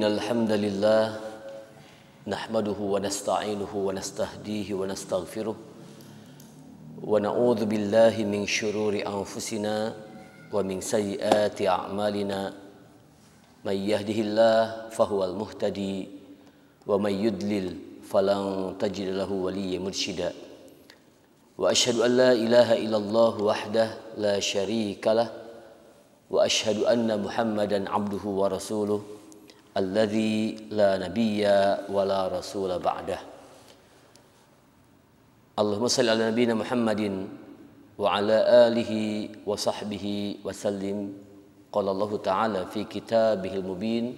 Innal hamdalillah nahmaduhu wa nasta'inuhu wa nastahdihi wa nastaghfiruh wa na'udzu billahi min syururi anfusina wa min sayyiati a'malina may yahdihillahu fahuwal muhtadi wa may yudlil falan tajid lahu waliyyan mursyida wa asyhadu an la ilaha illallah wahdahu la syarikalah wa asyhadu anna Muhammadan abduhu wa rasuluh alladzi la nabiyya wa la rasula ba'dah. Allahumma shalli ala nabiyyina Muhammadin wa ala alihi wa sahbihi wa sallim. Qala Allah ta'ala fi kitabihil mubin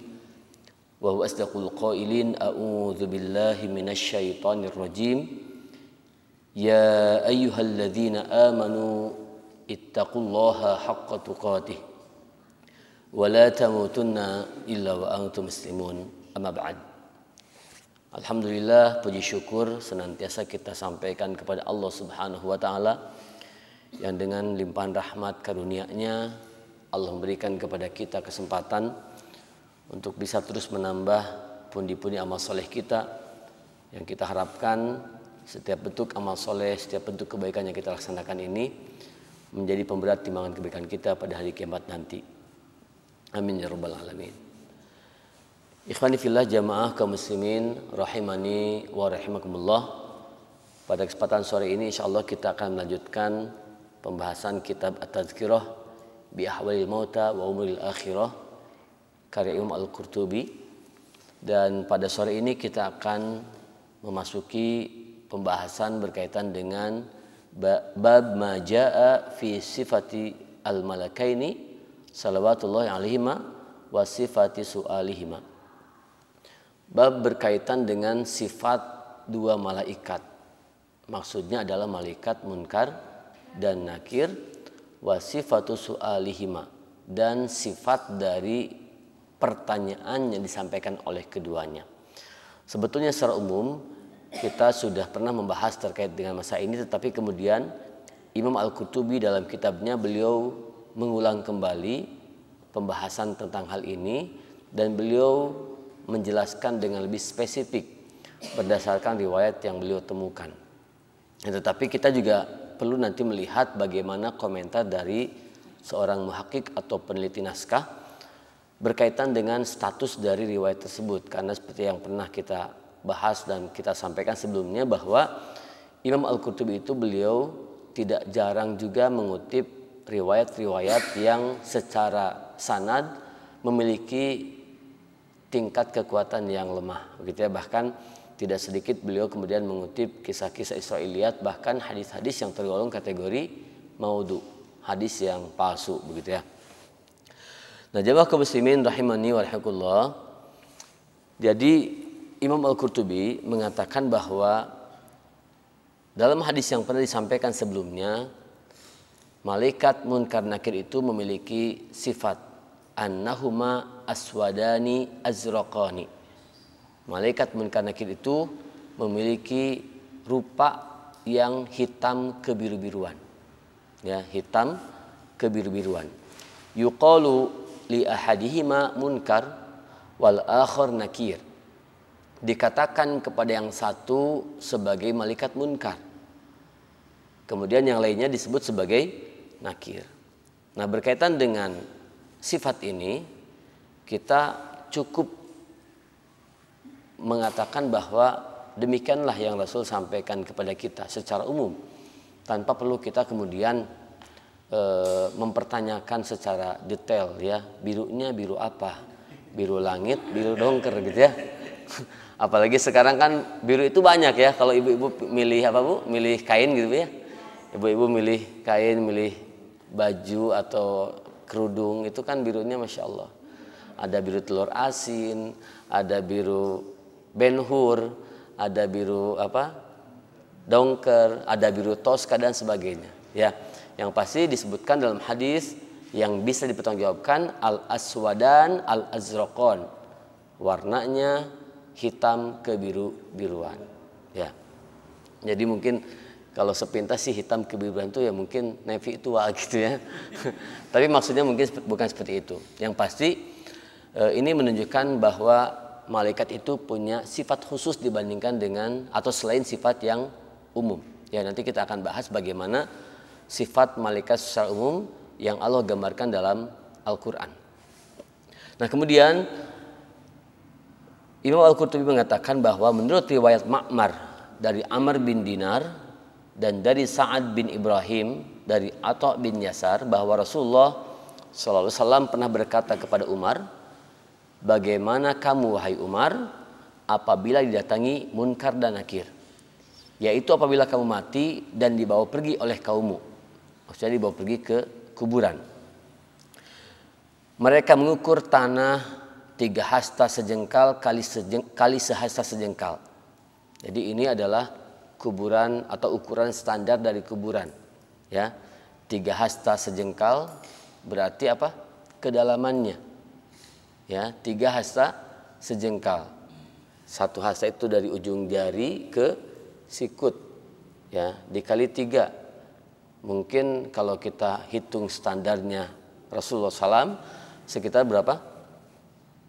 wa huwa asdaqul qailin a'udzu billahi minasy syaithanir rajim. Ya ayyuhalladzina amanu ittaqullaha haqqa tuqatih wa la tamutunna illa wa antum muslimun. Amma ba'd. Alhamdulillah, puji syukur senantiasa kita sampaikan kepada Allah Subhanahu wa taala yang dengan limpahan rahmat karunia-Nya Allah memberikan kepada kita kesempatan untuk bisa terus menambah pundi-pundi amal soleh kita, yang kita harapkan setiap bentuk amal soleh, setiap bentuk kebaikan yang kita laksanakan ini menjadi pemberat timbangan kebaikan kita pada hari kiamat nanti. Amin ya rabbal alamin. Ikhwani fillah, jamaah kaum muslimin rahimani wa rahimakumullah. Pada kesempatan sore ini insyaallah kita akan melanjutkan pembahasan kitab At-Tadhkirah bi Ahwalil Mauta wa Umuril Akhirah karya Imam Al-Qurtubi. Dan pada sore ini kita akan memasuki pembahasan berkaitan dengan bab ma jaa fi sifati al-malakaini salawatullahi alaihima wa sifati su'alihima. Bab berkaitan dengan sifat dua malaikat. Maksudnya adalah malaikat munkar dan nakir, wa sifatu su'alihima, dan sifat dari pertanyaan yang disampaikan oleh keduanya. Sebetulnya secara umum kita sudah pernah membahas terkait dengan masalah ini, tetapi kemudian Imam Al-Qurtubi dalam kitabnya beliau mengulang kembali pembahasan tentang hal ini, dan beliau menjelaskan dengan lebih spesifik berdasarkan riwayat yang beliau temukan. Tetapi kita juga perlu nanti melihat bagaimana komentar dari seorang muhakkik atau peneliti naskah berkaitan dengan status dari riwayat tersebut, karena seperti yang pernah kita bahas dan kita sampaikan sebelumnya bahwa Imam Al-Qurtubi itu beliau tidak jarang juga mengutip riwayat-riwayat yang secara sanad memiliki tingkat kekuatan yang lemah, begitu ya. Bahkan tidak sedikit beliau kemudian mengutip kisah-kisah Israiliyat, bahkan hadis-hadis yang tergolong kategori maudhu, hadis yang palsu, begitu ya. Nah, jamaah kaum muslimin rahimani wa rahimakumullah. Jadi Imam Al-Qurtubi mengatakan bahwa dalam hadis yang pernah disampaikan sebelumnya, malaikat munkar nakir itu memiliki sifat annahuma aswadani azraqani. Malaikat munkar nakir itu memiliki rupa yang hitam kebiru-biruan. Ya, hitam kebiru-biruan. Yuqalu li ahadihima munkar wal akhar nakir. Dikatakan kepada yang satu sebagai malaikat munkar, kemudian yang lainnya disebut sebagai nakir. Nah, berkaitan dengan sifat ini kita cukup mengatakan bahwa demikianlah yang Rasul sampaikan kepada kita secara umum, tanpa perlu kita kemudian mempertanyakan secara detail, ya, birunya biru apa, biru langit, biru dongker, gitu ya. Apalagi sekarang kan biru itu banyak ya. Kalau ibu-ibu milih apa, Bu? Milih kain gitu ya. Ibu-ibu milih kain, milih baju atau kerudung, itu kan birunya Masya Allah. Ada biru telur asin, ada biru benhur, ada biru apa, dongker, ada biru toska dan sebagainya. Ya, yang pasti disebutkan dalam hadis yang bisa dipertanggungjawabkan al-aswadan al-azraqan, warnanya hitam kebiru-biruan. Ya, jadi mungkin kalau sepintas sih hitam kebiruan itu ya mungkin navy tua gitu ya. Tapi maksudnya mungkin bukan seperti itu. Yang pasti Ini menunjukkan bahwa malaikat itu punya sifat khusus dibandingkan dengan atau selain sifat yang umum. Ya, nanti kita akan bahas bagaimana sifat malaikat secara umum yang Allah gambarkan dalam Al-Quran. Nah, kemudian Imam Al-Qurtubi mengatakan bahwa menurut riwayat Ma'mar dari Amr bin Dinar dan dari Sa'ad bin Ibrahim dari Atha bin Yasar bahwa Rasulullah SAW pernah berkata kepada Umar, bagaimana kamu wahai Umar apabila didatangi munkar dan nakir, yaitu apabila kamu mati dan dibawa pergi oleh kaummu, maksudnya dibawa pergi ke kuburan. Mereka mengukur tanah 3 hasta sejengkal kali sehasta sejengkal. Jadi ini adalah kuburan atau ukuran standar dari kuburan. Ya, 3 hasta sejengkal berarti apa? Kedalamannya. Ya, 3 hasta sejengkal. 1 hasta itu dari ujung jari ke sikut, ya, dikali 3. Mungkin kalau kita hitung standarnya Rasulullah SAW sekitar berapa?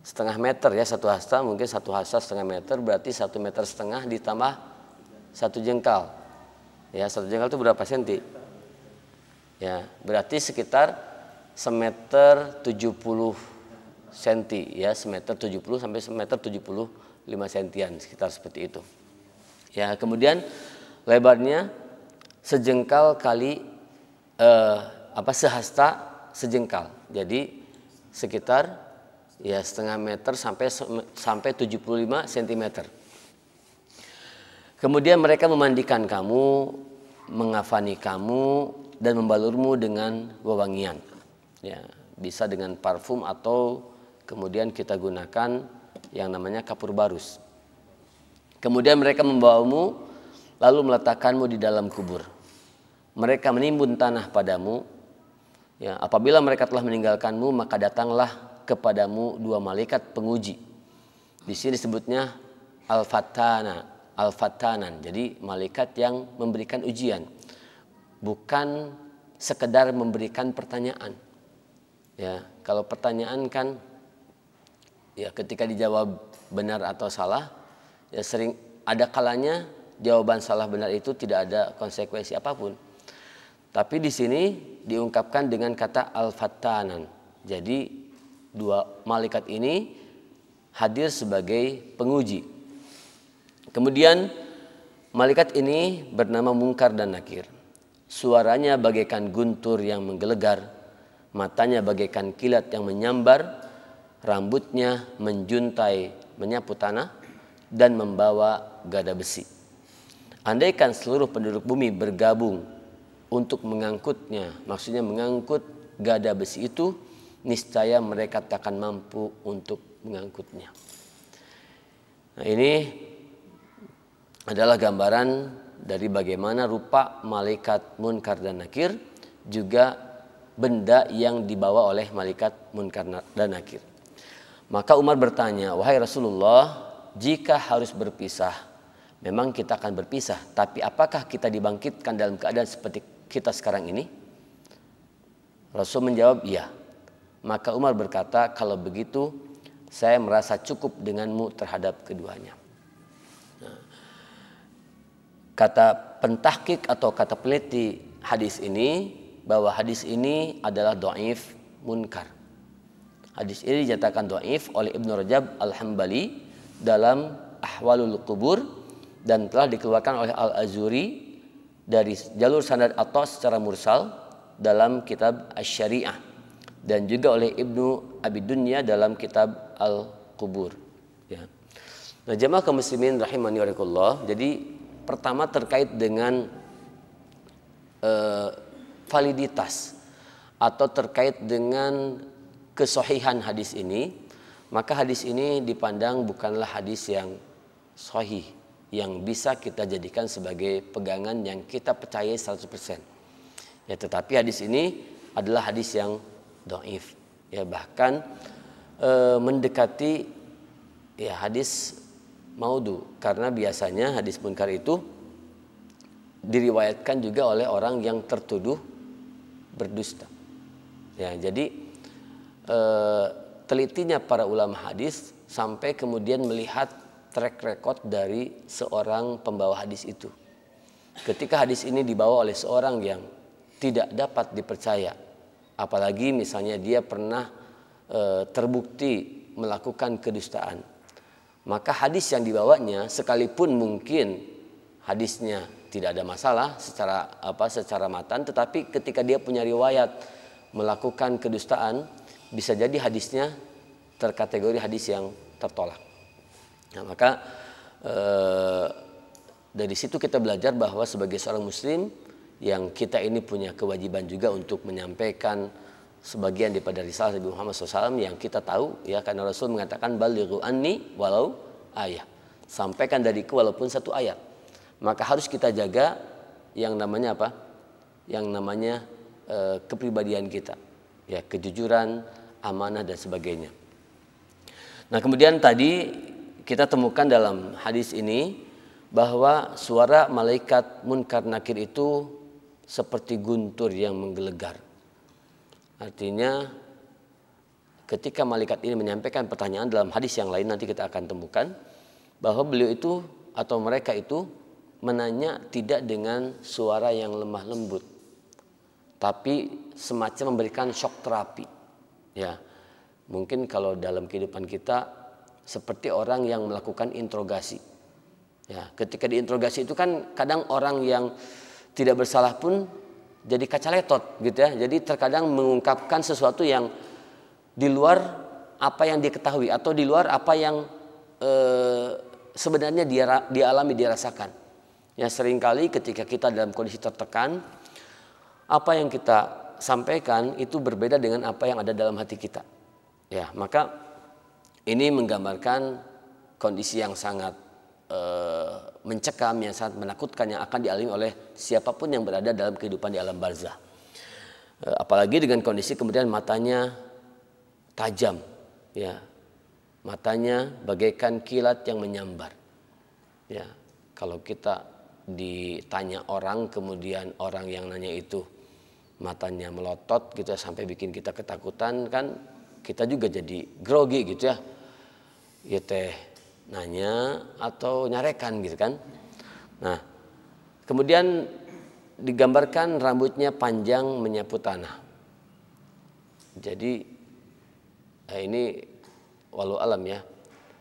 Setengah meter ya, 1 hasta, mungkin 1 hasta setengah meter, berarti 1,5 meter ditambah 1 jengkal. Ya, 1 jengkal itu berapa senti? Ya, berarti sekitar 1,70 senti ya, 1,70 sampai 1,75 sentian, sekitar seperti itu. Ya, kemudian lebarnya sejengkal kali sehasta sejengkal. Jadi sekitar ya setengah meter sampai 75 cm. Kemudian mereka memandikan kamu, mengafani kamu dan membalurmu dengan wewangian. Ya, bisa dengan parfum atau kemudian kita gunakan yang namanya kapur barus. Kemudian mereka membawamu lalu meletakkanmu di dalam kubur. Mereka menimbun tanah padamu. Ya, apabila mereka telah meninggalkanmu, maka datanglah kepadamu 2 malaikat penguji. Di sini disebutnya al-fatanan. Jadi malaikat yang memberikan ujian, bukan sekedar memberikan pertanyaan. Ya, kalau pertanyaan kan ya ketika dijawab benar atau salah, ya sering ada kalanya jawaban salah benar itu tidak ada konsekuensi apapun. Tapi di sini diungkapkan dengan kata al-fatanan. Jadi 2 malaikat ini hadir sebagai penguji. Kemudian malaikat ini bernama Munkar dan Nakir. Suaranya bagaikan guntur yang menggelegar, matanya bagaikan kilat yang menyambar, rambutnya menjuntai menyapu tanah dan membawa gada besi. Andaikan seluruh penduduk bumi bergabung untuk mengangkutnya, maksudnya mengangkut gada besi itu, niscaya mereka takkan mampu untuk mengangkutnya. Nah, ini adalah gambaran dari bagaimana rupa malaikat Munkar dan Nakir, juga benda yang dibawa oleh malaikat Munkar dan Nakir. Maka Umar bertanya, wahai Rasulullah, jika harus berpisah, memang kita akan berpisah, tapi apakah kita dibangkitkan dalam keadaan seperti kita sekarang ini? Rasul menjawab, iya. Maka Umar berkata, kalau begitu saya merasa cukup denganmu terhadap keduanya. Nah, kata pentahkik atau kata peneliti hadis ini, bahwa hadis ini adalah dhaif munkar. Hadis ini dinyatakan dhaif oleh Ibnu Rajab Al-Hambali dalam Ahwalul Qubur dan telah dikeluarkan oleh Al-Azuri dari jalur sanad Atha secara mursal dalam kitab Asy-Syari'ah dan juga oleh Ibnu Abi Dunya dalam kitab Al-Qubur. Ya. Nah, jamaah kaum muslimin rahimani wa rahimakumullah. Jadi pertama terkait dengan validitas atau terkait dengan kesahihan hadis ini, maka hadis ini dipandang bukanlah hadis yang sahih yang bisa kita jadikan sebagai pegangan yang kita percayai 100%. Ya, tetapi hadis ini adalah hadis yang dhaif. Ya, bahkan mendekati ya hadis maudhu, karena biasanya hadis munkar itu diriwayatkan juga oleh orang yang tertuduh berdusta. Ya, jadi telitinya para ulama hadis sampai kemudian melihat track record dari seorang pembawa hadis itu. Ketika hadis ini dibawa oleh seorang yang tidak dapat dipercaya, apalagi misalnya dia pernah terbukti melakukan kedustaan, maka hadis yang dibawanya sekalipun mungkin hadisnya tidak ada masalah secara matan, tetapi ketika dia punya riwayat melakukan kedustaan, bisa jadi hadisnya terkategori hadis yang tertolak. Nah, maka dari situ kita belajar bahwa sebagai seorang muslim yang kita ini punya kewajiban juga untuk menyampaikan sebagian daripada risalah Nabi Muhammad SAW yang kita tahu, ya, karena Rasul mengatakan balighu anni walau ayat, sampaikan dariku walaupun satu ayat. Maka harus kita jaga yang namanya apa? Yang namanya kepribadian kita, ya, kejujuran, amanah dan sebagainya. Nah, kemudian tadi kita temukan dalam hadis ini bahwa suara malaikat munkar nakir itu seperti guntur yang menggelegar. Artinya ketika malaikat ini menyampaikan pertanyaan dalam hadis yang lain nanti kita akan temukan bahwa beliau itu atau mereka itu menanya tidak dengan suara yang lemah lembut, tapi semacam memberikan shock terapi. Ya, mungkin kalau dalam kehidupan kita seperti orang yang melakukan interogasi. Ya, ketika diinterogasi itu kan kadang orang yang tidak bersalah pun jadi kaca letot gitu ya. Jadi terkadang mengungkapkan sesuatu yang di luar apa yang diketahui atau di luar apa yang sebenarnya dia alami, dia rasakan. Ya, seringkali ketika kita dalam kondisi tertekan, apa yang kita sampaikan itu berbeda dengan apa yang ada dalam hati kita. Ya, maka ini menggambarkan kondisi yang sangat mencekam, yang sangat menakutkan yang akan dialami oleh siapapun yang berada dalam kehidupan di alam barzah. Apalagi dengan kondisi kemudian matanya tajam, ya, matanya bagaikan kilat yang menyambar. Ya, kalau kita ditanya orang, kemudian orang yang nanya itu matanya melotot gitu ya, sampai bikin kita ketakutan, kan kita juga jadi grogi gitu ya. Ya teh nanya atau nyarekan gitu kan. Nah, kemudian digambarkan rambutnya panjang menyapu tanah. Jadi ini walau alam ya.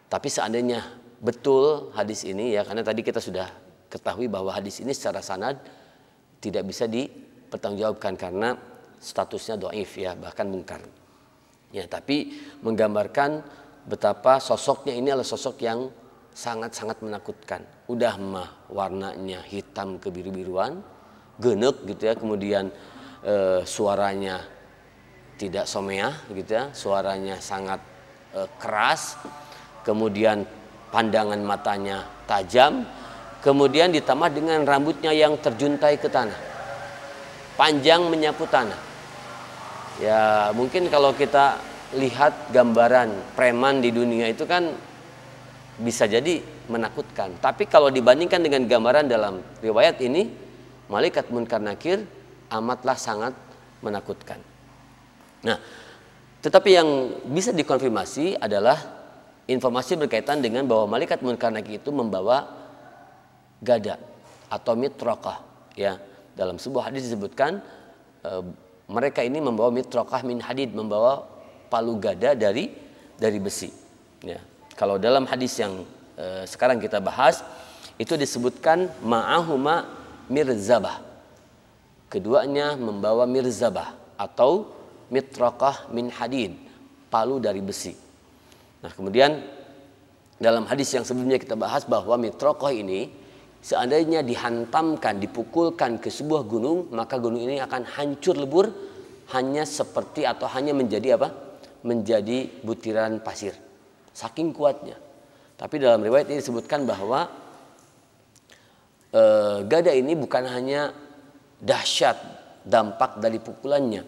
Tapi seandainya betul hadis ini ya, karena tadi kita sudah ketahui bahwa hadis ini secara sanad tidak bisa dipertanggungjawabkan karena statusnya dhaif ya, bahkan mungkar. Ya, tapi menggambarkan betapa sosoknya ini adalah sosok yang sangat-sangat menakutkan. Udah mah warnanya hitam kebiru-biruan, genek gitu ya, kemudian suaranya tidak someah gitu ya, suaranya sangat keras, kemudian pandangan matanya tajam, kemudian ditambah dengan rambutnya yang terjuntai ke tanah, panjang menyapu tanah. Ya, mungkin kalau kita lihat gambaran preman di dunia itu kan bisa jadi menakutkan. Tapi kalau dibandingkan dengan gambaran dalam riwayat ini, malaikat munkar nakir amatlah sangat menakutkan. Nah, tetapi yang bisa dikonfirmasi adalah informasi berkaitan dengan bahwa malaikat munkar nakir itu membawa gada atau mitraqah. Ya, dalam sebuah hadis disebutkan mereka ini membawa mitraqah min hadid, membawa palu gada dari besi. Ya. Kalau dalam hadis yang sekarang kita bahas itu disebutkan ma'ahuma mirzabah. Keduanya membawa mirzabah atau mitraqah min hadid, palu dari besi. Nah, kemudian dalam hadis yang sebelumnya kita bahas bahwa mitraqah ini seandainya dihantamkan, dipukulkan ke sebuah gunung, maka gunung ini akan hancur lebur hanya seperti atau hanya menjadi apa? Menjadi butiran pasir, saking kuatnya. Tapi dalam riwayat ini disebutkan bahwa gada ini bukan hanya dahsyat dampak dari pukulannya,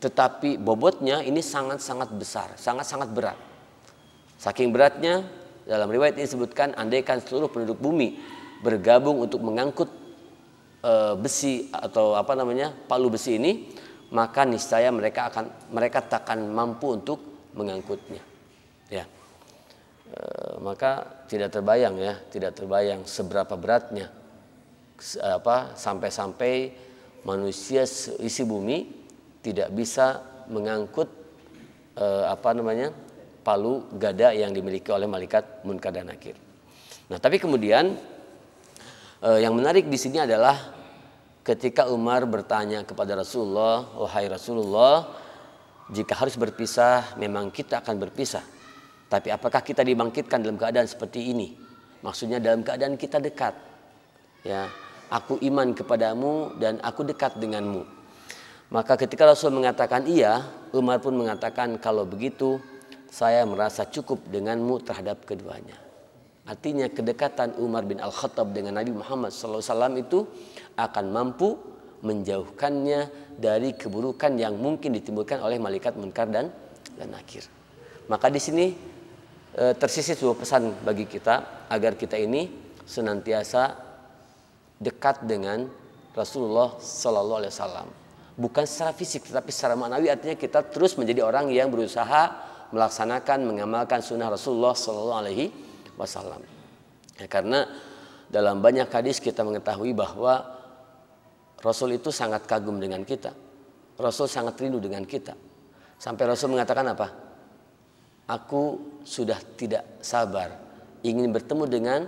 tetapi bobotnya ini sangat-sangat besar, sangat-sangat berat. Saking beratnya, dalam riwayat ini disebutkan andaikan seluruh penduduk bumi bergabung untuk mengangkut besi atau palu besi ini, maka niscaya mereka takkan mampu untuk mengangkutnya. Ya. Maka tidak terbayang seberapa beratnya sampai-sampai manusia seisi bumi tidak bisa mengangkut palu gada yang dimiliki oleh malaikat Munkar dan Nakir. Nah, tapi kemudian yang menarik di sini adalah ketika Umar bertanya kepada Rasulullah, "Wahai Rasulullah, jika harus berpisah, memang kita akan berpisah. Tapi apakah kita dibangkitkan dalam keadaan seperti ini?" Maksudnya dalam keadaan kita dekat. Ya, aku iman kepadamu dan aku dekat denganmu. Maka ketika Rasul mengatakan iya, Umar pun mengatakan, "Kalau begitu, saya merasa cukup denganmu terhadap keduanya." Artinya kedekatan Umar bin Al-Khattab dengan Nabi Muhammad SAW itu akan mampu menjauhkannya dari keburukan yang mungkin ditimbulkan oleh malaikat Munkar dan Nakir. Maka di sini tersisih sebuah pesan bagi kita agar kita ini senantiasa dekat dengan Rasulullah SAW. Bukan secara fisik, tetapi secara maknawi, artinya kita terus menjadi orang yang berusaha melaksanakan, mengamalkan sunnah Rasulullah SAW. Ya, karena dalam banyak hadis kita mengetahui bahwa Rasul itu sangat kagum dengan kita. Rasul sangat rindu dengan kita. Sampai Rasul mengatakan apa? "Aku sudah tidak sabar ingin bertemu dengan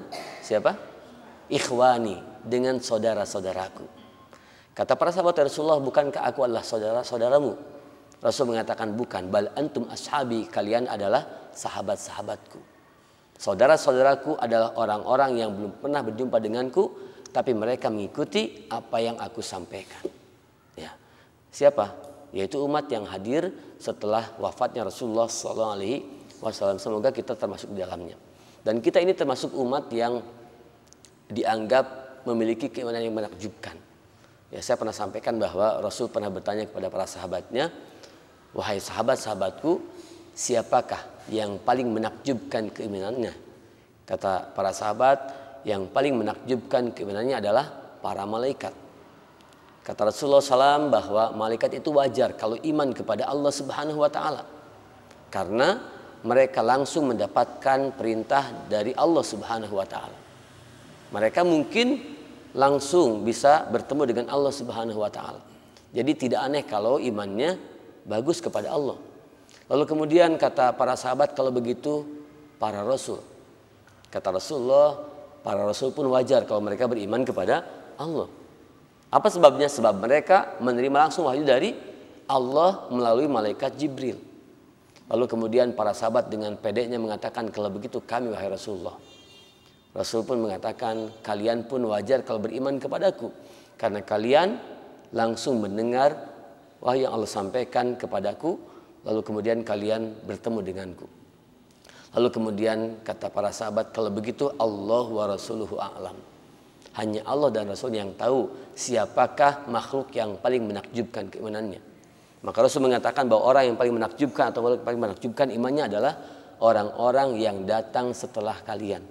siapa? Ikhwani, dengan saudara-saudaraku." Kata para sahabat Rasulullah, "Bukankah aku adalah saudara-saudaramu?" Rasul mengatakan, "Bukan, bal antum ashabi, kalian adalah sahabat-sahabatku." Saudara-saudaraku adalah orang-orang yang belum pernah berjumpa denganku, tapi mereka mengikuti apa yang aku sampaikan. Ya. Siapa? Yaitu umat yang hadir setelah wafatnya Rasulullah SAW. Semoga kita termasuk di dalamnya. Dan kita ini termasuk umat yang dianggap memiliki keimanan yang menakjubkan. Ya, saya pernah sampaikan bahwa Rasul pernah bertanya kepada para sahabatnya, "Wahai sahabat-sahabatku, siapakah yang paling menakjubkan keimanannya?" Kata para sahabat, yang paling menakjubkan keimanannya adalah para malaikat. Kata Rasulullah SAW bahwa malaikat itu wajar kalau iman kepada Allah Subhanahu wa Ta'ala, karena mereka langsung mendapatkan perintah dari Allah Subhanahu wa Ta'ala. Mereka mungkin langsung bisa bertemu dengan Allah Subhanahu wa Ta'ala. Jadi tidak aneh kalau imannya bagus kepada Allah. Lalu kemudian kata para sahabat, "Kalau begitu para rasul." Kata Rasulullah, para rasul pun wajar kalau mereka beriman kepada Allah. Apa sebabnya? Sebab mereka menerima langsung wahyu dari Allah melalui malaikat Jibril. Lalu kemudian para sahabat dengan pedenya mengatakan, "Kalau begitu kami, wahai Rasulullah." Rasul pun mengatakan, "Kalian pun wajar kalau beriman kepadaku, karena kalian langsung mendengar wahyu yang Allah sampaikan kepadaku, lalu kemudian kalian bertemu denganku." Lalu kemudian kata para sahabat, "Kalau begitu Allah wa rasuluhu a'lam." Hanya Allah dan Rasul yang tahu siapakah makhluk yang paling menakjubkan keimanannya. Maka Rasul mengatakan bahwa orang yang paling menakjubkan atau paling menakjubkan imannya adalah orang-orang yang datang setelah kalian.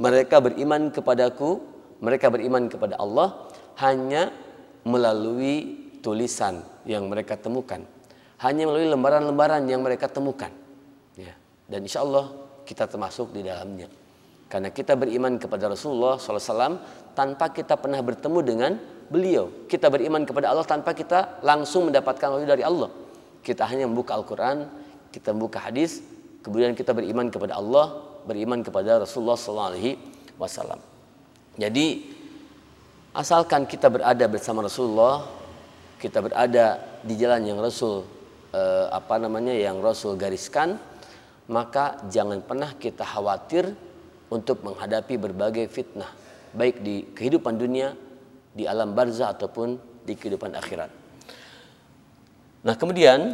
Mereka beriman kepadaku, mereka beriman kepada Allah hanya melalui tulisan yang mereka temukan, hanya melalui lembaran-lembaran yang mereka temukan. Ya. Dan insya Allah kita termasuk di dalamnya. Karena kita beriman kepada Rasulullah SAW tanpa kita pernah bertemu dengan beliau. Kita beriman kepada Allah tanpa kita langsung mendapatkan wahyu dari Allah. Kita hanya membuka Al-Quran, kita membuka hadis, kemudian kita beriman kepada Allah, beriman kepada Rasulullah SAW. Jadi asalkan kita berada bersama Rasulullah, kita berada di jalan yang Rasul yang Rasul gariskan, maka jangan pernah kita khawatir untuk menghadapi berbagai fitnah, baik di kehidupan dunia, di alam barzah ataupun di kehidupan akhirat. Nah, kemudian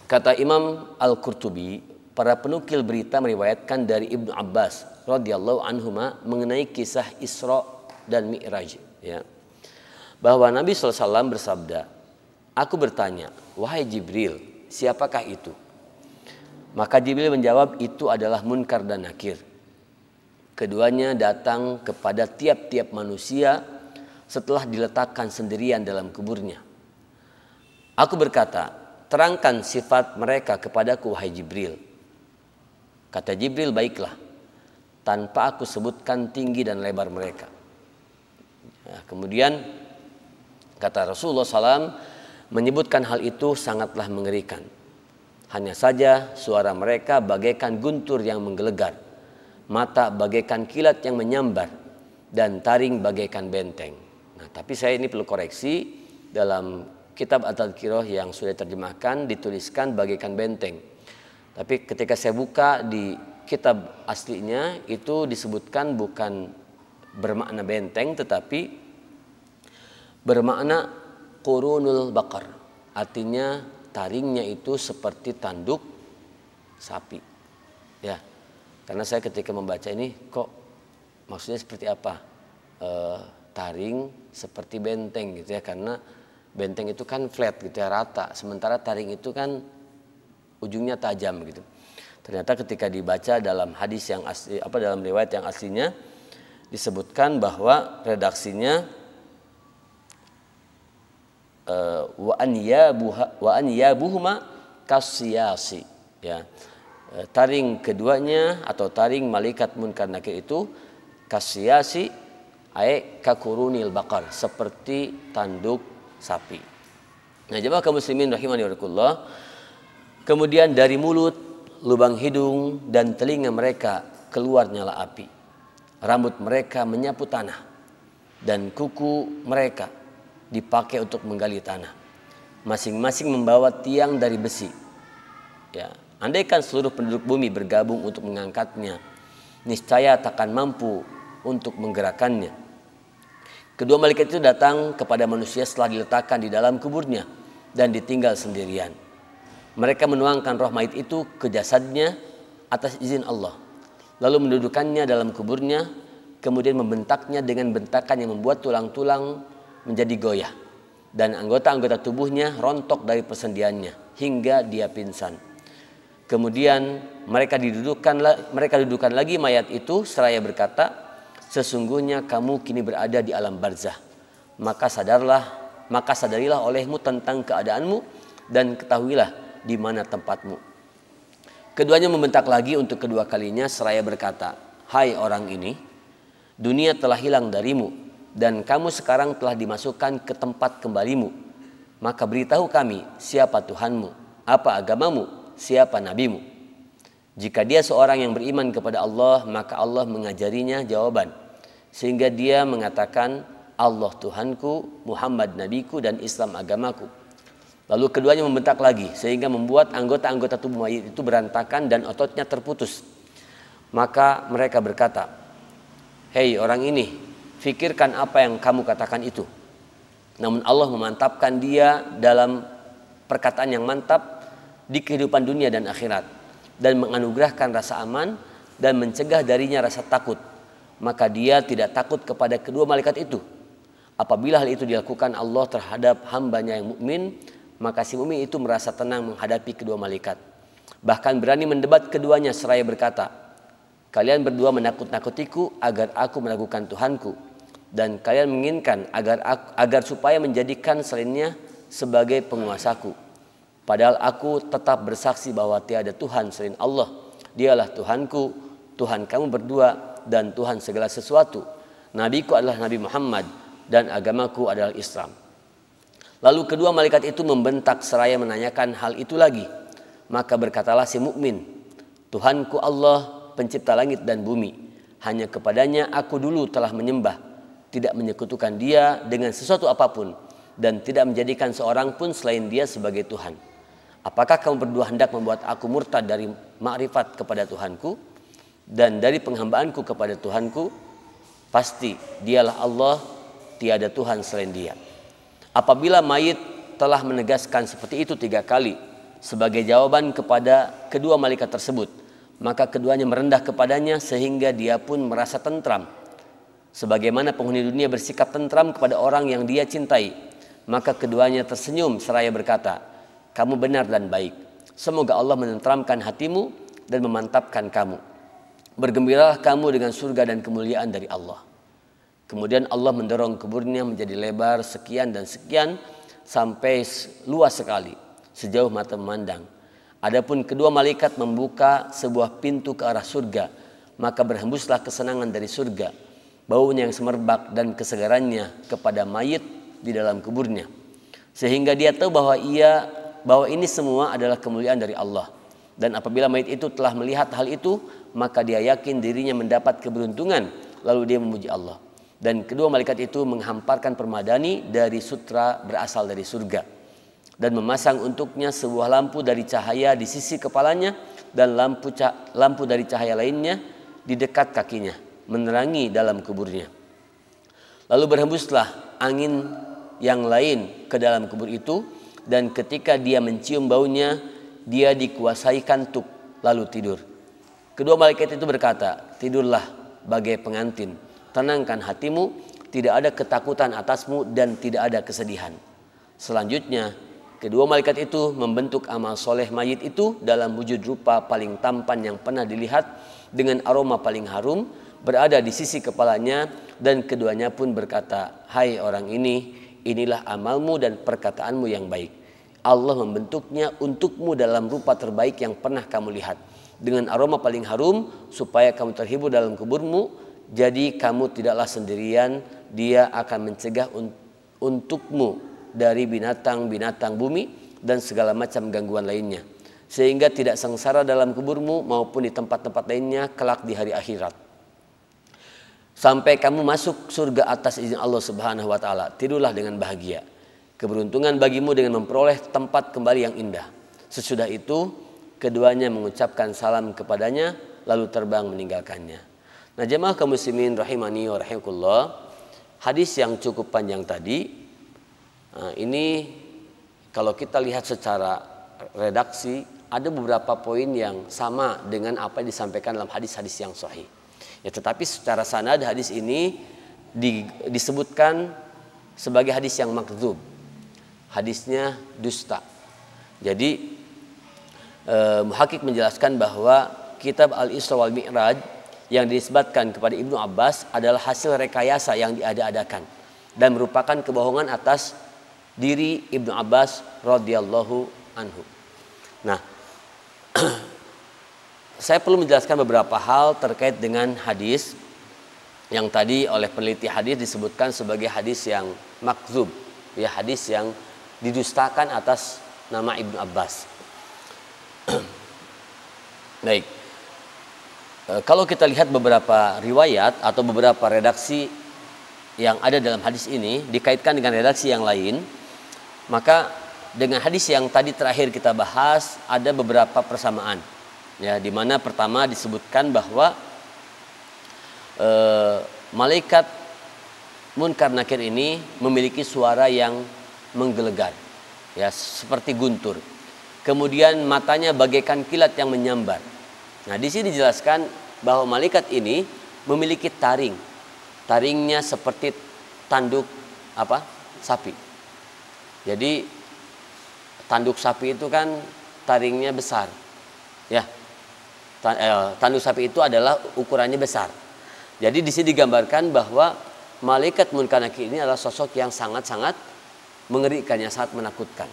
kata Imam Al-Qurtubi, para penukil berita meriwayatkan dari Ibnu Abbas radhiyallahu anhuma mengenai kisah Isra dan Mi'raj, ya, bahwa Nabi SAW bersabda, "Aku bertanya, wahai Jibril, siapakah itu?" Maka Jibril menjawab, "Itu adalah Munkar dan Nakir. Keduanya datang kepada tiap-tiap manusia setelah diletakkan sendirian dalam kuburnya." Aku berkata, terangkan sifat mereka kepadaku wahai Jibril. Kata Jibril, baiklah, tanpa aku sebutkan tinggi dan lebar mereka. Kemudian kata Rasulullah SAW menyebutkan hal itu sangatlah mengerikan. Hanya saja suara mereka bagaikan guntur yang menggelegar, mata bagaikan kilat yang menyambar, dan taring bagaikan benteng. Nah, tapi saya ini perlu koreksi, dalam kitab At-Tadhkirah yang sudah terjemahkan dituliskan bagaikan benteng. Tapi ketika saya buka di kitab aslinya itu disebutkan bukan bermakna benteng, tetapi bermakna qurunul baqar. Artinya taringnya itu seperti tanduk sapi. Ya, karena saya ketika membaca ini kok maksudnya seperti apa? Taring seperti benteng gitu ya, karena benteng itu kan flat gitu ya, rata. Sementara taring itu kan ujungnya tajam gitu. Ternyata ketika dibaca dalam hadis yang asli, dalam riwayat yang aslinya disebutkan bahwa redaksinya wa an yabuhuma kasyasi, ya. Taring keduanya atau taring malaikat munkar nakir itu kasyasi ay kakurunil baqar, seperti tanduk sapi. Nah, jemaah kaum muslimin rahimani wa rahimakumullah, kemudian dari mulut, lubang hidung dan telinga mereka keluar nyala api. Rambut mereka menyapu tanah dan kuku mereka dipakai untuk menggali tanah. Masing-masing membawa tiang dari besi. Ya, andaikan seluruh penduduk bumi bergabung untuk mengangkatnya, niscaya takkan mampu untuk menggerakkannya. Kedua malaikat itu datang kepada manusia setelah diletakkan di dalam kuburnya dan ditinggal sendirian. Mereka menuangkan roh mayit itu ke jasadnya atas izin Allah, lalu mendudukannya dalam kuburnya, kemudian membentaknya dengan bentakan yang membuat tulang-tulang menjadi goyah dan anggota-anggota tubuhnya rontok dari persendiannya hingga dia pingsan. Kemudian mereka dudukkan lagi mayat itu seraya berkata, sesungguhnya kamu kini berada di alam barzah. Maka sadarilah olehmu tentang keadaanmu dan ketahuilah di mana tempatmu. Keduanya membentak lagi untuk kedua kalinya seraya berkata, hai orang ini, dunia telah hilang darimu dan kamu sekarang telah dimasukkan ke tempat kembalimu. Maka beritahu kami siapa Tuhanmu, apa agamamu, siapa nabimu. Jika dia seorang yang beriman kepada Allah, maka Allah mengajarinya jawaban, sehingga dia mengatakan, Allah Tuhanku, Muhammad nabiku, dan Islam agamaku. Lalu keduanya membentak lagi sehingga membuat anggota-anggota tubuh mayit itu berantakan dan ototnya terputus. Maka mereka berkata, hei orang ini, fikirkan apa yang kamu katakan itu. Namun Allah memantapkan dia dalam perkataan yang mantap di kehidupan dunia dan akhirat, dan menganugerahkan rasa aman dan mencegah darinya rasa takut. Maka dia tidak takut kepada kedua malaikat itu. Apabila hal itu dilakukan Allah terhadap hambanya yang mukmin, maka si mukmin itu merasa tenang menghadapi kedua malaikat. Bahkan berani mendebat keduanya seraya berkata, kalian berdua menakut-nakutiku agar aku meragukan Tuhanku, dan kalian menginginkan agar supaya menjadikan selainnya sebagai penguasaku. Padahal aku tetap bersaksi bahwa tiada Tuhan selain Allah. Dialah Tuhanku, Tuhan kamu berdua, dan Tuhan segala sesuatu. Nabiku adalah Nabi Muhammad, dan agamaku adalah Islam. Lalu kedua malaikat itu membentak seraya menanyakan hal itu lagi. Maka berkatalah si mukmin, Tuhanku Allah, pencipta langit dan bumi. Hanya kepadanya aku dulu telah menyembah, tidak menyekutukan dia dengan sesuatu apapun, dan tidak menjadikan seorang pun selain dia sebagai Tuhan. Apakah kamu berdua hendak membuat aku murtad dari makrifat kepada Tuhanku dan dari penghambaanku kepada Tuhanku? Pasti dialah Allah, tiada Tuhan selain dia. Apabila mayit telah menegaskan seperti itu 3 kali sebagai jawaban kepada kedua malaikat tersebut, maka keduanya merendah kepadanya sehingga dia pun merasa tentram, sebagaimana penghuni dunia bersikap tentram kepada orang yang dia cintai. Maka keduanya tersenyum seraya berkata, kamu benar dan baik. Semoga Allah menenteramkan hatimu dan memantapkan kamu. Bergembiralah kamu dengan surga dan kemuliaan dari Allah. Kemudian Allah mendorong kuburnya menjadi lebar sekian dan sekian sampai luas sekali. sejauh mata memandang. Adapun kedua malaikat membuka sebuah pintu ke arah surga, maka berhembuslah kesenangan dari surga, baunya yang semerbak dan kesegarannya kepada mayit di dalam kuburnya, sehingga dia tahu bahwa ini semua adalah kemuliaan dari Allah. Dan apabila mayit itu telah melihat hal itu, maka dia yakin dirinya mendapat keberuntungan, lalu dia memuji Allah. Dan kedua malaikat itu menghamparkan permadani dari sutra berasal dari surga dan memasang untuknya sebuah lampu dari cahaya di sisi kepalanya dan lampu dari cahaya lainnya di dekat kakinya, menerangi dalam kuburnya. Lalu berhembuslah angin yang lain ke dalam kubur itu, dan ketika dia mencium baunya, dia dikuasai kantuk lalu tidur. Kedua malaikat itu berkata, tidurlah bagai pengantin, tenangkan hatimu, tidak ada ketakutan atasmu dan tidak ada kesedihan. Selanjutnya kedua malaikat itu membentuk amal soleh mayit itu dalam wujud rupa paling tampan yang pernah dilihat, dengan aroma paling harum berada di sisi kepalanya, dan keduanya pun berkata, hai orang ini, inilah amalmu dan perkataanmu yang baik. Allah membentuknya untukmu dalam rupa terbaik yang pernah kamu lihat, dengan aroma paling harum, supaya kamu terhibur dalam kuburmu. Jadi kamu tidaklah sendirian, dia akan mencegah untukmu dari binatang-binatang bumi dan segala macam gangguan lainnya, sehingga tidak sengsara dalam kuburmu maupun di tempat-tempat lainnya kelak di hari akhirat, sampai kamu masuk surga atas izin Allah Subhanahu wa taala. Tidurlah dengan bahagia, keberuntungan bagimu dengan memperoleh tempat kembali yang indah. Sesudah itu keduanya mengucapkan salam kepadanya lalu terbang meninggalkannya. Nah, jemaah kaum muslimin rahimani wa rahimakumullah, hadis yang cukup panjang tadi, ini kalau kita lihat secara redaksi ada beberapa poin yang sama dengan apa yang disampaikan dalam hadis-hadis yang sahih. Ya, tetapi secara sanad hadis ini disebutkan sebagai hadis yang makdzub. Hadisnya dusta. Jadi muhaqqiq menjelaskan bahwa kitab Al-Isra wal Mi'raj yang dinisbatkan kepada Ibnu Abbas adalah hasil rekayasa yang diada-adakan dan merupakan kebohongan atas diri Ibnu Abbas radhiyallahu anhu. Nah, saya perlu menjelaskan beberapa hal terkait dengan hadis yang tadi oleh peneliti hadis disebutkan sebagai hadis yang makdzub, ya, hadis yang didustakan atas nama Ibnu Abbas. Baik, kalau kita lihat beberapa riwayat atau beberapa redaksi yang ada dalam hadis ini dikaitkan dengan redaksi yang lain, maka dengan hadis yang tadi terakhir kita bahas ada beberapa persamaan, ya, di mana pertama disebutkan bahwa malaikat Munkar Nakir ini memiliki suara yang menggelegar, ya, seperti guntur. Kemudian matanya bagaikan kilat yang menyambar. Nah, di sini dijelaskan bahwa malaikat ini memiliki taring. Taringnya seperti tanduk sapi. Jadi tanduk sapi itu kan taringnya besar, ya. Tanduk sapi itu adalah ukurannya besar. Jadi di sini digambarkan bahwa malaikat Munkar Nakir ini adalah sosok yang sangat-sangat mengerikan, yang sangat menakutkan.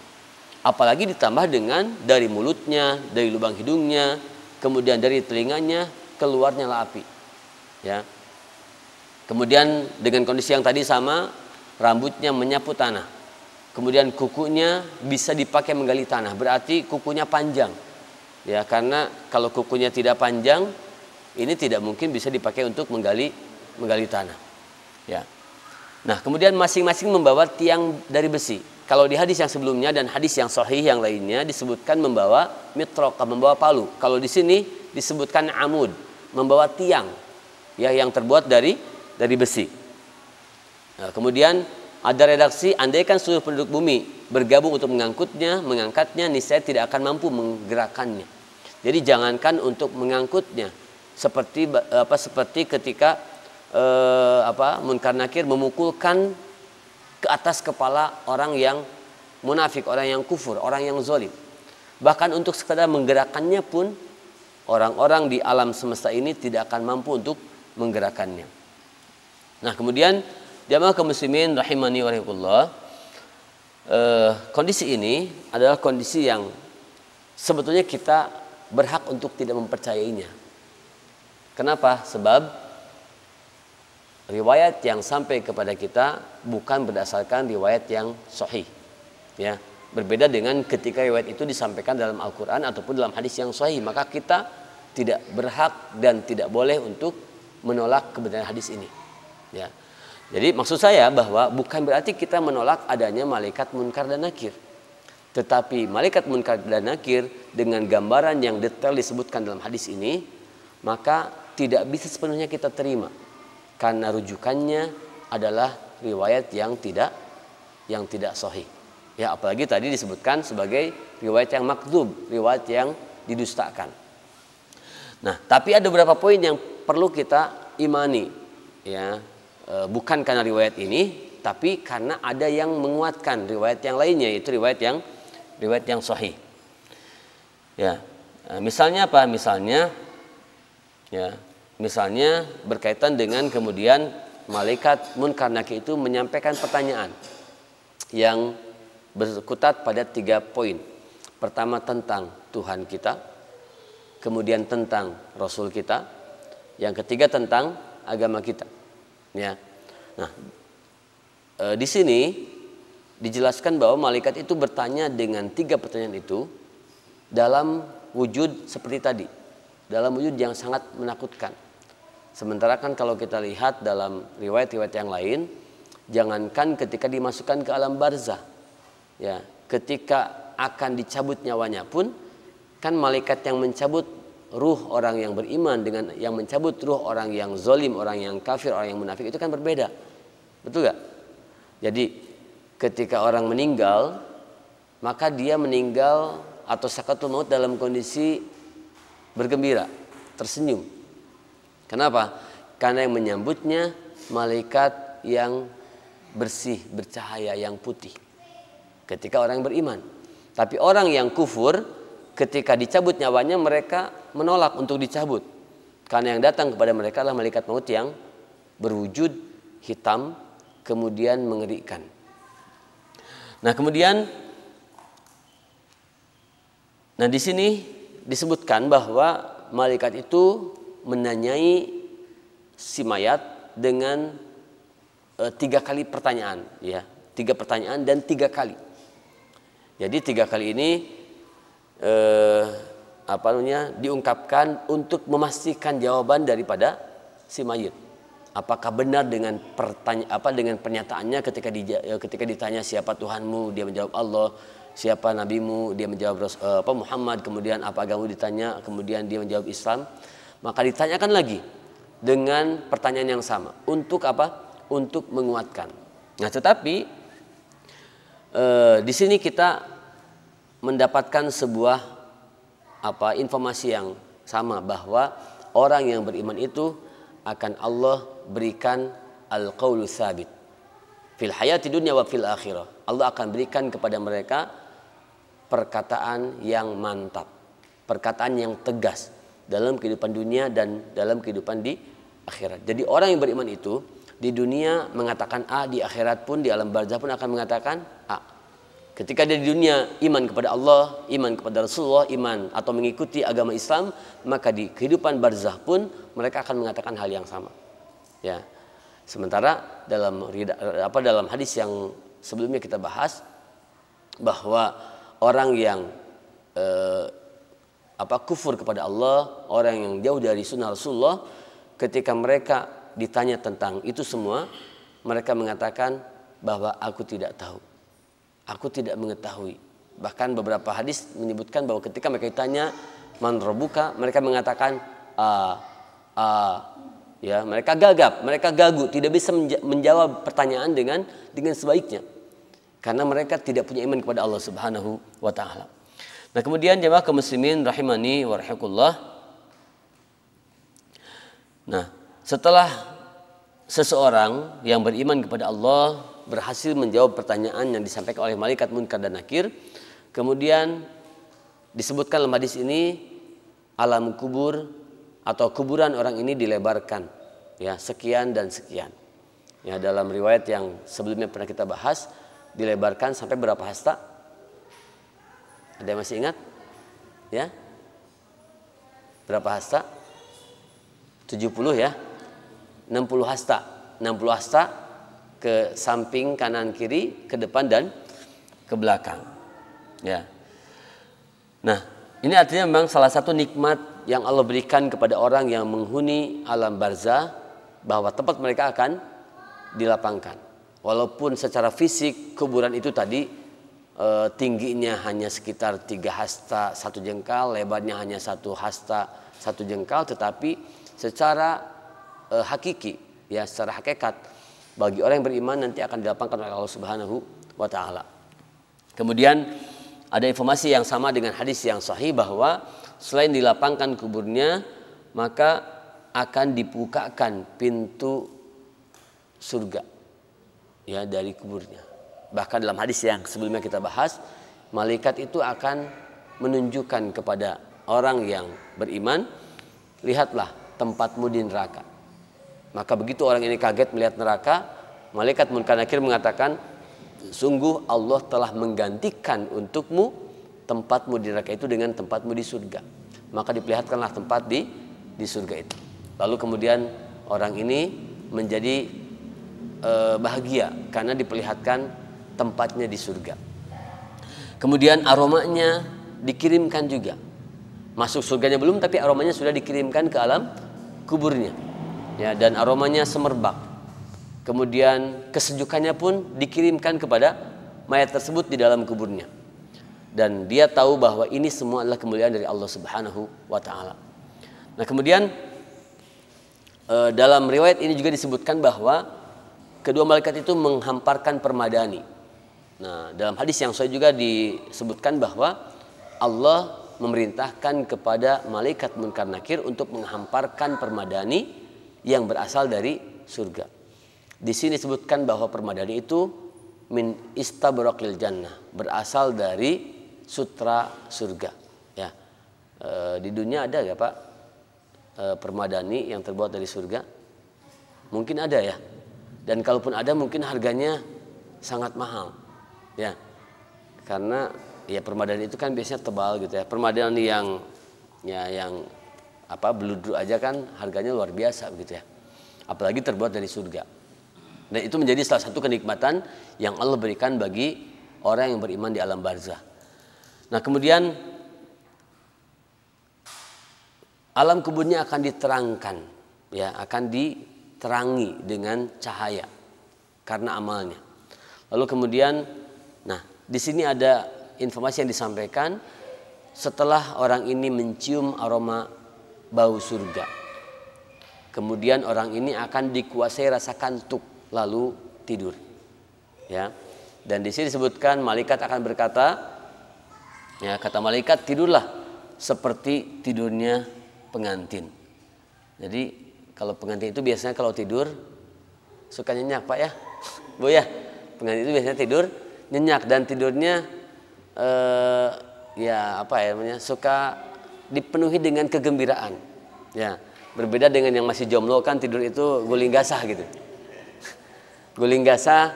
Apalagi ditambah dengan dari mulutnya, dari lubang hidungnya, kemudian dari telinganya keluarnya api, ya. Kemudian dengan kondisi yang tadi sama, rambutnya menyapu tanah. Kemudian kukunya bisa dipakai menggali tanah, berarti kukunya panjang. Ya, karena kalau kukunya tidak panjang, ini tidak mungkin bisa dipakai untuk menggali tanah. Ya. Nah, kemudian masing-masing membawa tiang dari besi. Kalau di hadis yang sebelumnya dan hadis yang sahih yang lainnya disebutkan membawa mitraqah, membawa palu. Kalau di sini disebutkan amud, membawa tiang, ya, yang terbuat dari besi. Nah, kemudian ada redaksi, andaikan seluruh penduduk bumi bergabung untuk mengangkatnya, niscaya tidak akan mampu menggerakkannya. Jadi jangankan untuk mengangkutnya, seperti ketika Munkar Nakir memukulkan ke atas kepala orang yang munafik, orang yang kufur, orang yang zalim. Bahkan untuk sekadar menggerakkannya pun orang-orang di alam semesta ini tidak akan mampu untuk menggerakkannya. Nah, kemudian jamaah kaum muslimin rahimani wa rahimakumullah, kondisi ini adalah kondisi yang sebetulnya kita berhak untuk tidak mempercayainya. Kenapa? Sebab riwayat yang sampai kepada kita bukan berdasarkan riwayat yang sahih. Ya, berbeda dengan ketika riwayat itu disampaikan dalam Al-Quran ataupun dalam hadis yang sahih, maka kita tidak berhak dan tidak boleh untuk menolak kebenaran hadis ini. Ya. Jadi maksud saya bahwa bukan berarti kita menolak adanya malaikat munkar dan nakir. Tetapi malaikat munkar dan nakir dengan gambaran yang detail disebutkan dalam hadis ini, maka tidak bisa sepenuhnya kita terima. Karena rujukannya adalah riwayat yang tidak sahih. Ya, apalagi tadi disebutkan sebagai riwayat yang makdzub, riwayat yang didustakan. Nah, tapi ada beberapa poin yang perlu kita imani, ya. Bukan karena riwayat ini, tapi karena ada yang menguatkan riwayat yang lainnya, yaitu riwayat yang sahih. Ya, misalnya apa? Misalnya berkaitan dengan kemudian malaikat munkar nakir itu menyampaikan pertanyaan yang berkutat pada 3 poin. Pertama tentang Tuhan kita, kemudian tentang Rasul kita, yang ketiga tentang agama kita. Ya, nah di sini dijelaskan bahwa malaikat itu bertanya dengan 3 pertanyaan itu dalam wujud seperti tadi, dalam wujud yang sangat menakutkan. Sementara kan kalau kita lihat dalam riwayat-riwayat yang lain, jangankan ketika dimasukkan ke alam barzah, ya, ketika akan dicabut nyawanya pun, kan malaikat yang mencabut ruh orang yang beriman dengan yang mencabut ruh orang yang zalim, orang yang kafir, orang yang munafik itu kan berbeda. Betul gak? Jadi ketika orang meninggal, maka dia meninggal atau sakaratul maut dalam kondisi bergembira, tersenyum. Kenapa? Karena yang menyambutnya malaikat yang bersih, bercahaya, yang putih. Ketika orang yang beriman. Tapi orang yang kufur, ketika dicabut nyawanya mereka menolak untuk dicabut. Karena yang datang kepada mereka adalah malaikat maut yang berwujud hitam, kemudian mengerikan. Nah kemudian, di sini disebutkan bahwa malaikat itu menanyai si mayat dengan 3 kali pertanyaan, ya, 3 pertanyaan dan 3 kali. Jadi 3 kali ini diungkapkan untuk memastikan jawaban daripada si mayit. Apakah benar dengan pernyataannya ketika ditanya siapa Tuhanmu, dia menjawab Allah, siapa nabimu, dia menjawab Muhammad, kemudian apa agamamu ditanya, kemudian dia menjawab Islam. Maka ditanyakan lagi dengan pertanyaan yang sama. Untuk apa? Untuk menguatkan. Nah, tetapi di sini kita mendapatkan sebuah informasi yang sama, bahwa orang yang beriman itu akan Allah berikan al-qaulu tsabit fil hayati dunya wa fil akhirah. Allah akan berikan kepada mereka perkataan yang mantap, perkataan yang tegas dalam kehidupan dunia dan dalam kehidupan di akhirat. Jadi orang yang beriman itu di dunia mengatakan A, di akhirat pun, di alam barzah pun akan mengatakan A. Ketika dia di dunia iman kepada Allah, iman kepada Rasulullah, iman atau mengikuti agama Islam, maka di kehidupan barzah pun mereka akan mengatakan hal yang sama. Ya. Sementara dalam hadis yang sebelumnya kita bahas, bahwa orang yang kufur kepada Allah, orang yang jauh dari sunnah Rasulullah, ketika mereka ditanya tentang itu semua, mereka mengatakan bahwa aku tidak tahu. Aku tidak mengetahui. Bahkan beberapa hadis menyebutkan bahwa ketika mereka ditanya man rabbuka, mereka mengatakan ya, mereka gagap, mereka gagu, tidak bisa menjawab pertanyaan dengan sebaiknya. Karena mereka tidak punya iman kepada Allah Subhanahu wa taala. Nah, kemudian jemaah kaum muslimin rahimani wa rahimakumullah. Nah, setelah seseorang yang beriman kepada Allah berhasil menjawab pertanyaan yang disampaikan oleh malaikat munkar dan nakir, kemudian disebutkan dalam hadis ini alam kubur atau kuburan orang ini dilebarkan, ya, sekian dan sekian. Ya, dalam riwayat yang sebelumnya pernah kita bahas, dilebarkan sampai berapa hasta? Ada yang masih ingat? Ya? Berapa hasta? 70 ya? 60 hasta. 60 hasta ke samping, kanan, kiri, ke depan dan ke belakang. Ya. Nah, ini artinya memang salah satu nikmat yang Allah berikan kepada orang yang menghuni alam barzah, bahwa tempat mereka akan dilapangkan. Walaupun secara fisik kuburan itu tadi tingginya hanya sekitar 3 hasta 1 jengkal, lebarnya hanya 1 hasta 1 jengkal, tetapi secara hakiki, ya, secara hakikat bagi orang yang beriman nanti akan dilapangkan oleh Allah Subhanahu wa taala. Kemudian ada informasi yang sama dengan hadis yang sahih bahwa selain dilapangkan kuburnya, maka akan dibukakan pintu surga, ya, dari kuburnya. Bahkan dalam hadis yang sebelumnya kita bahas, malaikat itu akan menunjukkan kepada orang yang beriman, lihatlah tempatmu di neraka. Maka begitu orang ini kaget melihat neraka, malaikat Munkar Nakir mengatakan, sungguh Allah telah menggantikan untukmu tempatmu di neraka itu dengan tempatmu di surga. Maka diperlihatkanlah tempat di surga itu. Lalu kemudian orang ini menjadi bahagia karena diperlihatkan tempatnya di surga. Kemudian aromanya dikirimkan juga. Masuk surganya belum, tapi aromanya sudah dikirimkan ke alam kuburnya. Ya, dan aromanya semerbak. Kemudian kesejukannya pun dikirimkan kepada mayat tersebut di dalam kuburnya. Dan dia tahu bahwa ini semua adalah kemuliaan dari Allah Subhanahu wa taala. Nah, kemudian dalam riwayat ini juga disebutkan bahwa kedua malaikat itu menghamparkan permadani. Nah, dalam hadis yang sahih juga disebutkan bahwa Allah memerintahkan kepada malaikat Munkar Nakir untuk menghamparkan permadani yang berasal dari surga. Di sini disebutkan bahwa permadani itu min istabraqil jannah, berasal dari sutra surga. Ya, di dunia ada ya Pak permadani yang terbuat dari surga? Mungkin ada ya. Dan kalaupun ada mungkin harganya sangat mahal. Ya, karena ya permadani itu kan biasanya tebal gitu ya. Permadani yang beludru aja kan harganya luar biasa begitu ya. Apalagi terbuat dari surga. Dan itu menjadi salah satu kenikmatan yang Allah berikan bagi orang yang beriman di alam barzah. Nah, kemudian alam kuburnya akan diterangkan, ya, akan diterangi dengan cahaya karena amalnya. Lalu kemudian, nah, di sini ada informasi yang disampaikan setelah orang ini mencium aroma bau surga. Kemudian orang ini akan dikuasai rasa kantuk lalu tidur. Ya. Dan di sini disebutkan malaikat akan berkata, ya, kata malaikat, tidurlah seperti tidurnya pengantin. Jadi kalau pengantin itu biasanya kalau tidur suka nyenyak Pak ya, Bu ya. Pengantin itu biasanya tidur nyenyak dan tidurnya suka dipenuhi dengan kegembiraan. Ya, berbeda dengan yang masih jomblo kan tidur itu guling gasah gitu. Guling gasah,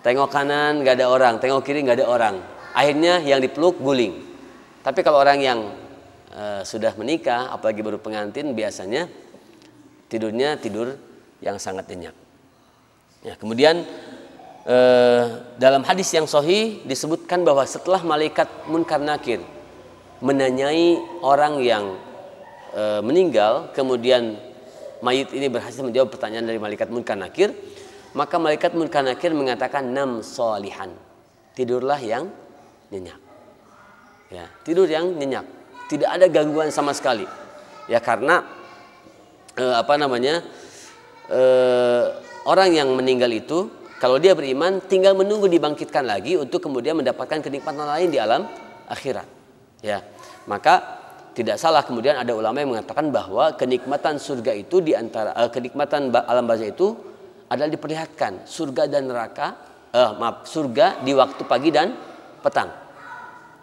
tengok kanan nggak ada orang, tengok kiri nggak ada orang. Akhirnya yang dipeluk guling. Tapi kalau orang yang sudah menikah, apalagi baru pengantin, biasanya tidurnya tidur yang sangat nyenyak. Ya, kemudian dalam hadis yang sahih disebutkan bahwa setelah malaikat Munkar Nakir menanyai orang yang meninggal, kemudian mayit ini berhasil menjawab pertanyaan dari malaikat Munkar Nakir, maka malaikat Munkar Nakir mengatakan nam solihan, tidurlah yang nyenyak. Ya, tidur yang nyenyak, tidak ada gangguan sama sekali. Ya, karena orang yang meninggal itu kalau dia beriman tinggal menunggu dibangkitkan lagi untuk kemudian mendapatkan kenikmatan lain di alam akhirat. Ya, maka tidak salah kemudian ada ulama yang mengatakan bahwa kenikmatan surga itu di antara kenikmatan alam barzah itu adalah diperlihatkan surga dan neraka, surga di waktu pagi dan petang.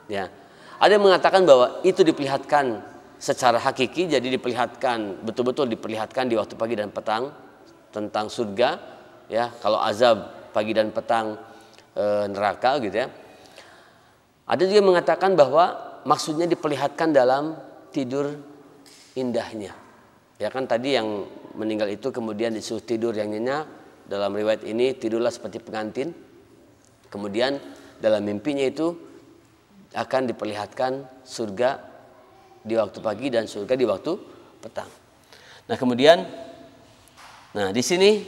Ya, ada yang mengatakan bahwa itu diperlihatkan secara hakiki, jadi diperlihatkan betul-betul diperlihatkan di waktu pagi dan petang tentang surga. Ya, kalau azab pagi dan petang neraka gitu ya. Ada juga yang mengatakan bahwa maksudnya diperlihatkan dalam tidur indahnya. Ya kan tadi yang meninggal itu kemudian disuruh tidur yang nyenyak. Dalam riwayat ini tidurlah seperti pengantin. Kemudian dalam mimpinya itu akan diperlihatkan surga di waktu pagi dan surga di waktu petang. Nah kemudian, di sini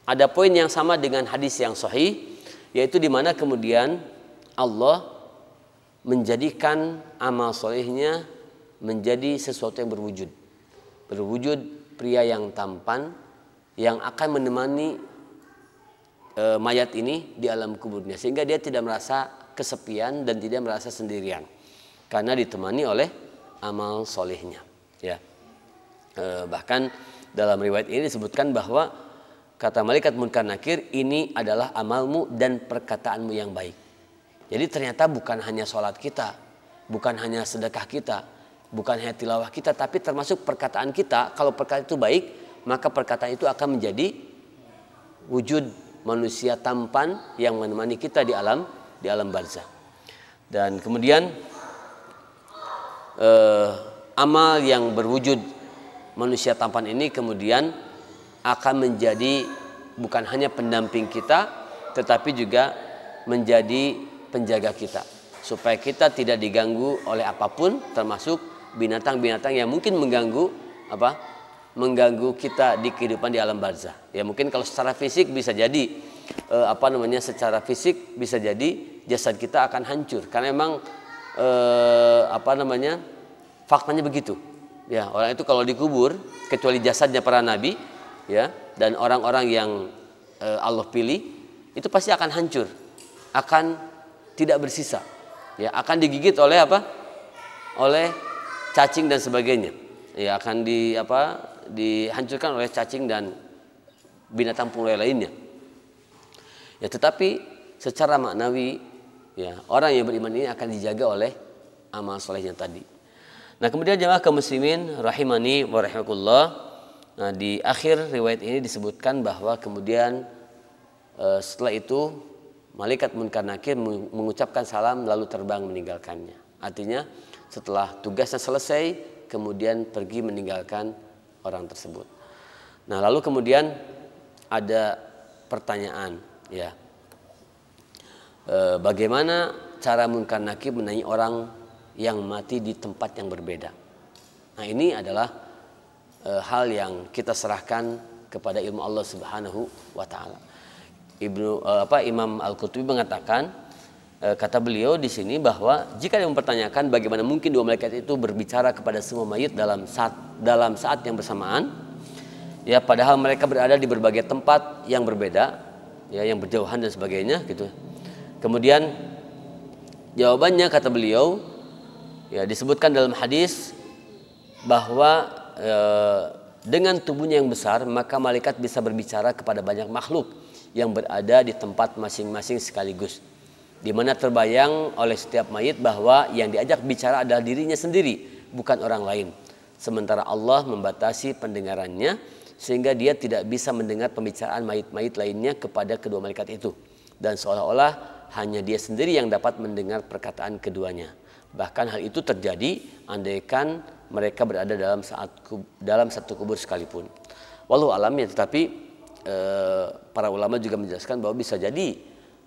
ada poin yang sama dengan hadis yang sahih, yaitu di mana kemudian Allah menjadikan amal solehnya menjadi sesuatu yang berwujud. Berwujud pria yang tampan yang akan menemani mayat ini di alam kuburnya, sehingga dia tidak merasa kesepian dan tidak merasa sendirian karena ditemani oleh amal solehnya. Ya, bahkan dalam riwayat ini disebutkan bahwa kata malaikat Munkar Nakir, ini adalah amalmu dan perkataanmu yang baik. Jadi ternyata bukan hanya sholat kita, bukan hanya sedekah kita, bukan hanya tilawah kita, tapi termasuk perkataan kita. Kalau perkataan itu baik, maka perkataan itu akan menjadi wujud manusia tampan yang menemani kita di alam barzakh. Dan kemudian amal yang berwujud manusia tampan ini kemudian akan menjadi bukan hanya pendamping kita, tetapi juga menjadi penjaga kita supaya kita tidak diganggu oleh apapun, termasuk binatang-binatang yang mungkin mengganggu kita di kehidupan di alam barzakh. Ya mungkin kalau secara fisik bisa jadi secara fisik bisa jadi jasad kita akan hancur karena memang faktanya begitu. Ya, orang itu kalau dikubur kecuali jasadnya para nabi ya dan orang-orang yang Allah pilih itu pasti akan hancur, akan tidak bersisa. Ya, akan digigit oleh oleh cacing dan sebagainya. Ya, akan dihancurkan oleh cacing dan binatang purba lainnya. Ya, tetapi secara maknawi ya, orang yang beriman ini akan dijaga oleh amal solehnya tadi. Nah, kemudian jemaah kaum muslimin rahimani wa rahimakumullah. Nah, di akhir riwayat ini disebutkan bahwa kemudian setelah itu malaikat Munkar Nakir mengucapkan salam lalu terbang meninggalkannya. Artinya setelah tugasnya selesai kemudian pergi meninggalkan orang tersebut. Nah, lalu kemudian ada pertanyaan, ya, bagaimana cara Munkar Nakir menanyai orang yang mati di tempat yang berbeda? Nah, ini adalah hal yang kita serahkan kepada ilmu Allah Subhanahu wa taala. Imam Al-Qurtubi mengatakan, kata beliau di sini bahwa jika dia mempertanyakan bagaimana mungkin dua malaikat itu berbicara kepada semua mayit dalam saat yang bersamaan, ya padahal mereka berada di berbagai tempat yang berbeda, ya yang berjauhan dan sebagainya gitu. Kemudian jawabannya kata beliau, ya disebutkan dalam hadis bahwa dengan tubuhnya yang besar maka malaikat bisa berbicara kepada banyak makhluk yang berada di tempat masing-masing sekaligus, di mana terbayang oleh setiap mayit bahwa yang diajak bicara adalah dirinya sendiri, bukan orang lain. Sementara Allah membatasi pendengarannya sehingga dia tidak bisa mendengar pembicaraan mayit-mayit lainnya kepada kedua malaikat itu, dan seolah-olah hanya dia sendiri yang dapat mendengar perkataan keduanya. Bahkan hal itu terjadi andaikan mereka berada dalam satu kubur sekalipun. Wallahu alam, ya, tetapi para ulama juga menjelaskan bahwa bisa jadi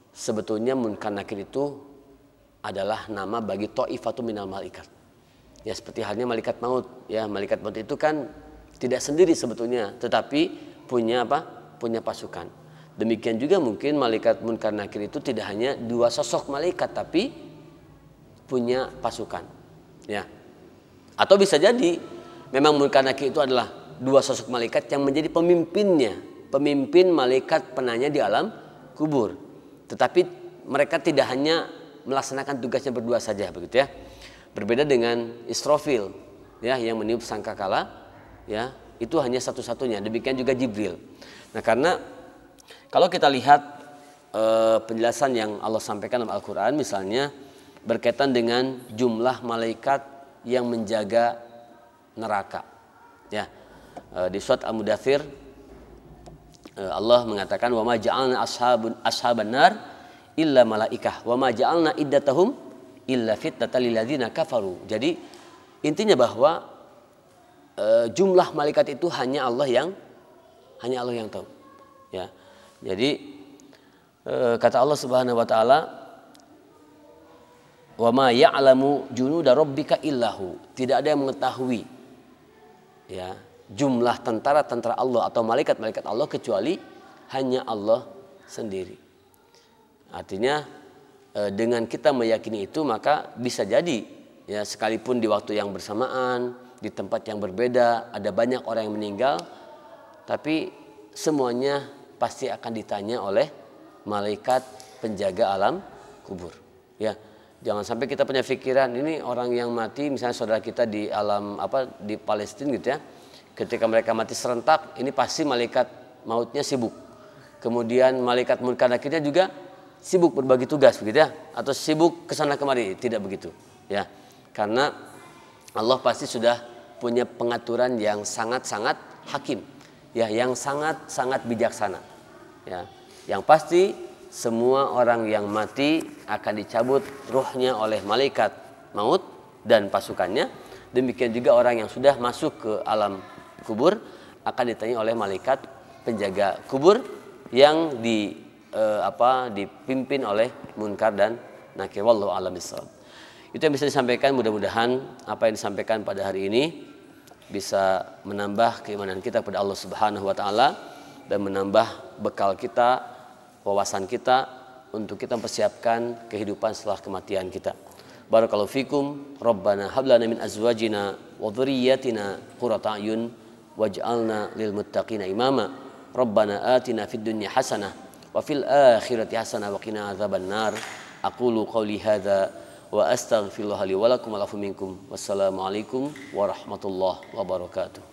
sebetulnya Munkar Nakir itu adalah nama bagi Ta'ifatun minal malaikat. Ya seperti halnya malaikat maut. Ya, malaikat maut itu kan tidak sendiri sebetulnya, tetapi punya pasukan. Demikian juga mungkin malaikat Munkar Nakir itu tidak hanya dua sosok malaikat, tapi punya pasukan. Ya. Atau bisa jadi memang Munkar Nakir itu adalah dua sosok malaikat yang menjadi pemimpin malaikat penanya di alam kubur. Tetapi mereka tidak hanya melaksanakan tugasnya berdua saja, begitu ya. Berbeda dengan Israfil, ya, yang meniup sangkakala, ya, itu hanya satu-satunya. Demikian juga Jibril. Nah, karena kalau kita lihat penjelasan yang Allah sampaikan dalam Al-Qur'an, misalnya berkaitan dengan jumlah malaikat yang menjaga neraka. Ya. Di surat Al-Mudaththir Allah mengatakan wa ma ja'alna ashaban nar illa malaikah wa ma ja'alna iddatahum illa fitnatal lil ladzina kafaru. Jadi intinya bahwa jumlah malaikat itu hanya Allah yang tahu. Ya. Jadi kata Allah Subhanahu wa taala, wa ma ya'lamu junuda rabbika illahu. Tidak ada yang mengetahui ya jumlah tentara-tentara Allah atau malaikat-malaikat Allah kecuali hanya Allah sendiri. Artinya dengan kita meyakini itu, maka bisa jadi ya sekalipun di waktu yang bersamaan, di tempat yang berbeda, ada banyak orang yang meninggal, tapi semuanya pasti akan ditanya oleh malaikat penjaga alam kubur. Ya, jangan sampai kita punya pikiran ini orang yang mati, misalnya saudara kita di alam di Palestina gitu ya, ketika mereka mati serentak, ini pasti malaikat mautnya sibuk. Kemudian malaikat munkar nakirnya juga sibuk berbagi tugas begitu ya, atau sibuk kesana kemari. Tidak begitu ya, karena Allah pasti sudah punya pengaturan yang sangat-sangat hakim ya, yang sangat-sangat bijaksana ya. Yang pasti semua orang yang mati akan dicabut ruhnya oleh malaikat maut dan pasukannya. Demikian juga orang yang sudah masuk ke alam kubur akan ditanya oleh malaikat penjaga kubur yang dipimpin oleh munkar dan nakir. Wallahu a'lam bishawab. Itu yang bisa disampaikan. Mudah-mudahan apa yang disampaikan pada hari ini bisa menambah keimanan kita pada Allah Subhanahu wa taala dan menambah bekal kita, wawasan kita untuk kita mempersiapkan kehidupan setelah kematian kita. Barakallahu fikum. Rabbana hab lana min azwajina wa dhurriyyatina qurrata a'yun waj'alna lil muttaqina imama. Rabbana atina fid dunya hasanah wa fil akhirati hasanah wa qina adzabannar. Aqulu qawli hadza wa astaghfirullaha li wa lakum wa lakum minkum. Wassalamu alaikum warahmatullahi wabarakatuh.